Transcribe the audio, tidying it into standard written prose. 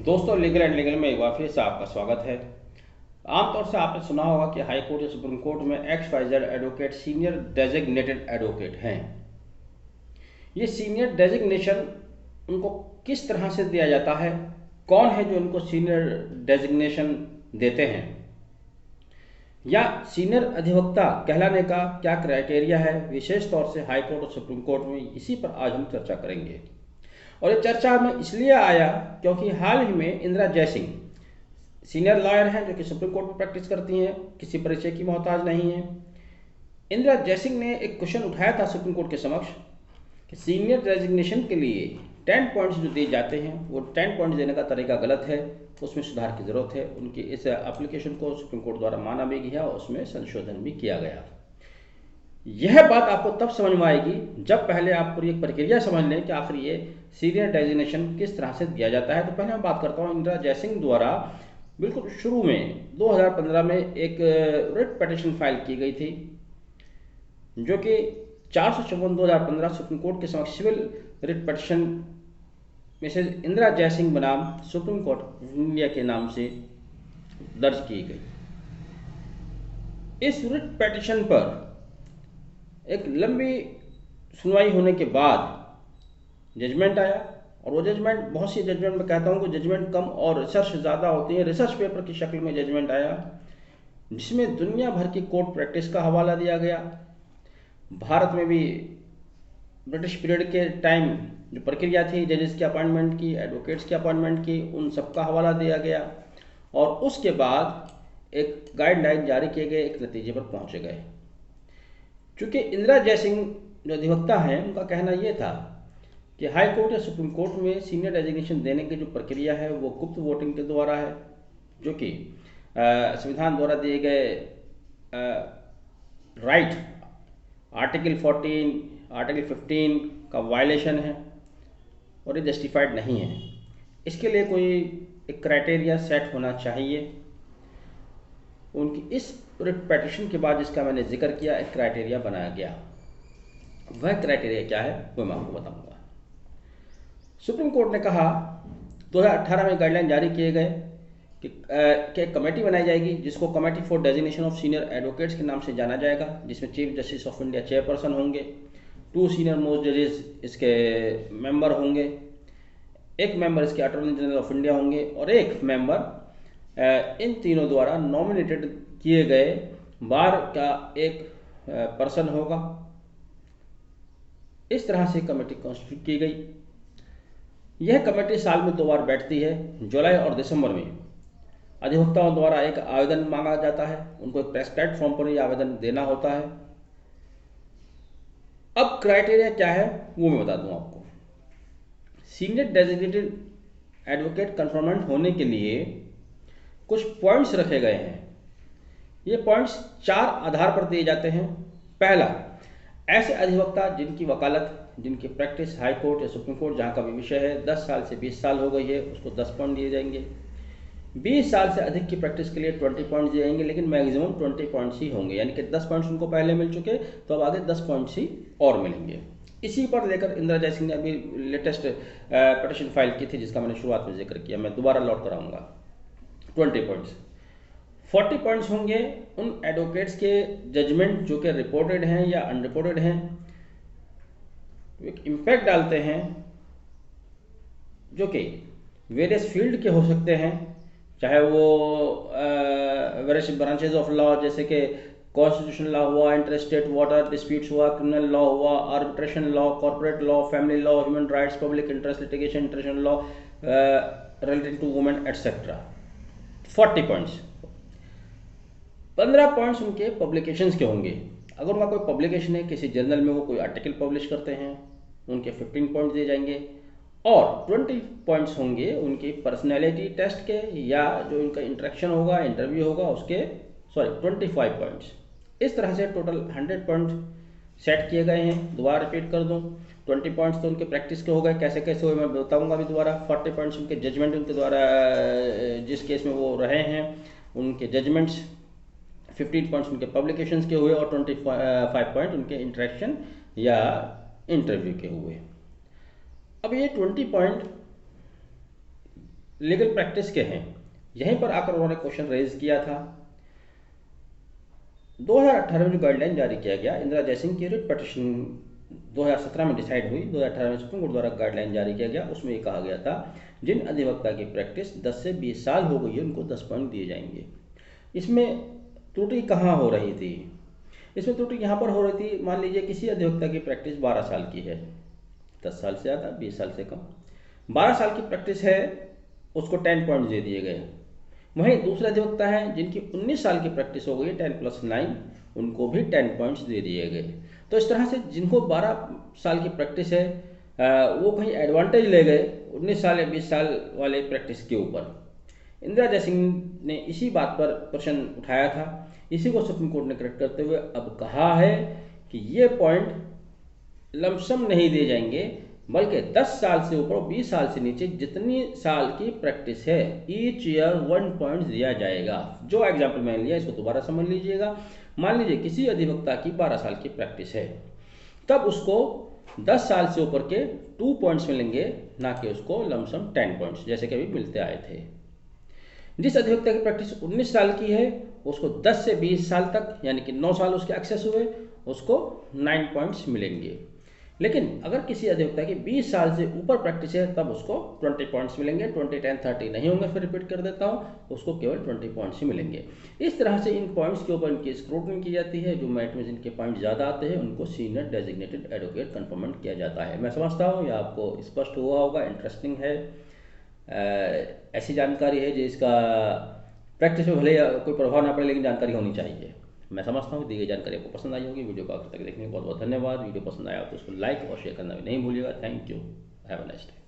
दोस्तों, legal and legal में एक बार फिर से आपका स्वागत है। आमतौर से आपने सुना होगा कि हाई कोर्ट या सुप्रीम कोर्ट में XYZ advocate senior designated advocate हैं। ये सीनियर डेजिग्नेशन उनको किस तरह से दिया जाता है, कौन है जो उनको सीनियर डेजिग्नेशन देते हैं, या सीनियर अधिवक्ता कहलाने का क्या क्राइटेरिया है, विशेष तौर से हाई कोर्ट और सुप्रीम कोर्ट में, इसी पर आज हम चर्चा करेंगे। और ये चर्चा में इसलिए आया क्योंकि हाल ही में इंदिरा जयसिंह सीनियर लॉयर हैं जो कि सुप्रीम कोर्ट में प्रैक्टिस करती हैं, किसी परिचय की मोहताज नहीं है। इंदिरा जयसिंह ने एक क्वेश्चन उठाया था सुप्रीम कोर्ट के समक्ष कि सीनियर डेजिग्नेशन के लिए 10 पॉइंट्स जो दिए जाते हैं वो 10 पॉइंट्स देने का तरीका गलत है, उसमें सुधार की ज़रूरत है। उनकी इस एप्लीकेशन को सुप्रीम कोर्ट द्वारा माना भी गया और उसमें संशोधन भी किया गया। यह बात आपको तब समझ में आएगी जब पहले आप पूरी एक प्रक्रिया समझ लें कि आखिर ये सीनियर डेजिग्नेशन किस तरह से दिया जाता है। तो पहले मैं बात करता हूँ इंदिरा जयसिंह द्वारा बिल्कुल शुरू में 2015 में एक रिट पिटीशन फाइल की गई थी जो कि 454/2015 सुप्रीम कोर्ट के समक्ष civil writ petition Mrs Indira Jaising बनाम सुप्रीम कोर्ट ऑफ इंडिया के नाम से दर्ज की गई। इस रिट पिटीशन पर एक लंबी सुनवाई होने के बाद जजमेंट आया, और वो जजमेंट, बहुत सी जजमेंट में कहता हूँ कि जजमेंट कम और रिसर्च ज़्यादा होती है, रिसर्च पेपर की शक्ल में जजमेंट आया जिसमें दुनिया भर की कोर्ट प्रैक्टिस का हवाला दिया गया। भारत में भी ब्रिटिश पीरियड के टाइम जो प्रक्रिया थी जजेस की अपॉइंटमेंट की, एडवोकेट्स की अपॉइंटमेंट की, उन सबका हवाला दिया गया और उसके बाद एक गाइडलाइन जारी किए गए, एक नतीजे पर पहुँचे गए। चूँकि इंदिरा जयसिंह जो अधिवक्ता हैं उनका कहना यह था कि हाई कोर्ट या सुप्रीम कोर्ट में सीनियर डेजिग्नेशन देने की जो प्रक्रिया है वो गुप्त वोटिंग के द्वारा है, जो कि संविधान द्वारा दिए गए राइट आर्टिकल 14, आर्टिकल 15 का वायलेशन है और ये जस्टिफाइड नहीं है। इसके लिए कोई एक क्राइटेरिया सेट होना चाहिए। उनकी इस रिट पिटीशन के बाद जिसका मैंने जिक्र किया, एक क्राइटेरिया बनाया गया। वह क्राइटेरिया क्या है वो मैं आपको बताऊंगा। सुप्रीम कोर्ट ने कहा 2018 में गाइडलाइन जारी किए गए कि एक कमेटी बनाई जाएगी जिसको committee for designation of senior advocates के नाम से जाना जाएगा, जिसमें chief justice of India chairperson होंगे, 2 सीनियर मोस्ट जजेस इसके मेंबर होंगे, एक मेंबर इसके अटॉर्नी जनरल ऑफ इंडिया होंगे और एक मेंबर इन तीनों द्वारा नॉमिनेटेड किए गए बार का एक पर्सन होगा। इस तरह से कमेटी कॉन्स्टिट्यूट की गई। यह कमेटी साल में 2 बार बैठती है, जुलाई और दिसंबर में। अधिवक्ताओं द्वारा एक आवेदन मांगा जाता है, उनको एक प्रेस्क्राइब्ड फॉर्म पर यह आवेदन देना होता है। अब क्राइटेरिया क्या है वो मैं बता दूं आपको। सीनियर डेजिग्नेटेड एडवोकेट कन्फर्मेंट होने के लिए कुछ पॉइंट्स रखे गए हैं। ये पॉइंट्स 4 आधार पर दिए जाते हैं। पहला, ऐसे अधिवक्ता जिनकी वकालत, जिनकी प्रैक्टिस हाई कोर्ट या सुप्रीम कोर्ट जहाँ का भी विषय है 10 साल से 20 साल हो गई है, उसको 10 पॉइंट दिए जाएंगे। 20 साल से अधिक की प्रैक्टिस के लिए 20 पॉइंट्स दिए जाएंगे, लेकिन मैक्सिमम 20 पॉइंट्स ही होंगे, यानी कि 10 पॉइंट्स उनको पहले मिल चुके तो अब आगे 10 पॉइंट्स ही और मिलेंगे। इसी पर लेकर इंदिरा जयसिंह ने अभी लेटेस्ट पिटीशन फाइल की थी जिसका मैंने शुरुआत में जिक्र किया, मैं दोबारा लौट कराऊंगा। 20 पॉइंट्स, 40 पॉइंट्स होंगे उन एडवोकेट्स के जजमेंट जो कि रिपोर्टेड हैं या अनरिपोर्टेड हैं, एक इम्पैक्ट डालते हैं, जो कि वेरियस फील्ड के हो सकते हैं, चाहे वो वेरियस ब्रांचेज ऑफ लॉ जैसे कि कॉन्स्टिट्यूशनल लॉ हुआ, इंटर स्टेट वाटर डिस्प्यूट्स हुआ, क्रिमिनल लॉ हुआ, arbitration law, corporate law, family law, human rights, public interest litigation, international law relating to women etcetera. 40 points. 15 points उनके publications के होंगे। अगर उनका कोई पब्लिकेशन है, किसी जर्नल में वो कोई आर्टिकल पब्लिश करते हैं, उनके 15 पॉइंट्स दिए जाएंगे। और 20 पॉइंट्स होंगे उनकी पर्सनैलिटी टेस्ट के या जो उनका इंटरेक्शन होगा, इंटरव्यू होगा उसके, 25 पॉइंट्स। इस तरह से टोटल 100 पॉइंट सेट किए गए हैं। दोबारा रिपीट कर दूं, 20 पॉइंट्स तो उनके प्रैक्टिस के हो गए, कैसे कैसे हुए मैं बताऊंगा अभी दोबारा। 40 पॉइंट्स उनके जजमेंट, उनके द्वारा जिस केस में वो रहे हैं उनके जजमेंट्स, 15 पॉइंट्स उनके पब्लिकेशंस के हुए और 25 पॉइंट उनके इंटरेक्शन या इंटरव्यू के हुए। अब ये 20 पॉइंट लीगल प्रैक्टिस के हैं। यहीं पर आकर उन्होंने क्वेश्चन रेज किया था। 2018 में जो गाइडलाइन जारी किया गया, इंदिरा जयसिंह की रिट पिटीशन 2017 में डिसाइड हुई, 2018 में सुप्रीम कोर्ट द्वारा गाइडलाइन जारी किया गया, उसमें ये कहा गया था जिन अधिवक्ता की प्रैक्टिस 10 से 20 साल हो गई है उनको 10 पॉइंट दिए जाएंगे। इसमें त्रुटि कहाँ हो रही थी? इसमें त्रुटि यहाँ पर हो रही थी, मान लीजिए किसी अधिवक्ता की प्रैक्टिस 12 साल की है, 10 साल से ज़्यादा 20 साल से कम, 12 साल की प्रैक्टिस है, उसको 10 पॉइंट दे दिए गए। वहीं दूसरे अधिवक्ता हैं जिनकी 19 साल की प्रैक्टिस हो गई, 10+9, उनको भी 10 पॉइंट्स दे दिए गए। तो इस तरह से जिनको 12 साल की प्रैक्टिस है वो कहीं एडवांटेज ले गए 19 साल या 20 साल वाले प्रैक्टिस के ऊपर। इंदिरा जयसिंह ने इसी बात पर प्रश्न उठाया था, इसी को सुप्रीम कोर्ट ने करेक्ट करते हुए अब कहा है कि ये पॉइंट लमसम नहीं दिए जाएंगे, बल्कि 10 साल से ऊपर 20 साल से नीचे जितनी साल की प्रैक्टिस है ईच ईयर 1 पॉइंट दिया जाएगा। जो एग्जाम्पल मैंने लिया इसको दोबारा समझ लीजिएगा। मान लीजिए किसी अधिवक्ता की 12 साल की प्रैक्टिस है, तब उसको 10 साल से ऊपर के 2 पॉइंट्स मिलेंगे, ना कि उसको लमसम 10 पॉइंट्स जैसे कि अभी मिलते आए थे। जिस अधिवक्ता की प्रैक्टिस 19 साल की है उसको 10 से 20 साल तक यानी कि 9 साल उसके एक्सेस हुए, उसको 9 पॉइंट्स मिलेंगे। लेकिन अगर किसी अधिवक्ता की 20 साल से ऊपर प्रैक्टिस है तब उसको 20 पॉइंट्स मिलेंगे, 20, 10, 30 नहीं होंगे, फिर रिपीट कर देता हूँ, उसको केवल 20 पॉइंट्स ही मिलेंगे। इस तरह से इन पॉइंट्स के ऊपर इनकी स्क्रूटनी की जाती है। जो मेरिट में जिनके पॉइंट ज़्यादा आते हैं उनको सीनियर डेजिग्नेटेड एडवोकेट कन्फर्मेंट किया जाता है। मैं समझता हूँ यह आपको स्पष्ट हुआ होगा, इंटरेस्टिंग है। ऐसी जानकारी है जिसका प्रैक्टिस में भले कोई प्रभाव ना पड़े लेकिन जानकारी होनी चाहिए। मैं समझता हूँ दी गई जानकारी आपको पसंद आई होगी। वीडियो को आखिर तक देखने के बहुत बहुत धन्यवाद। वीडियो पसंद आया तो उसको लाइक और शेयर करना भी नहीं भूलिएगा। Thank you. Have a nice day.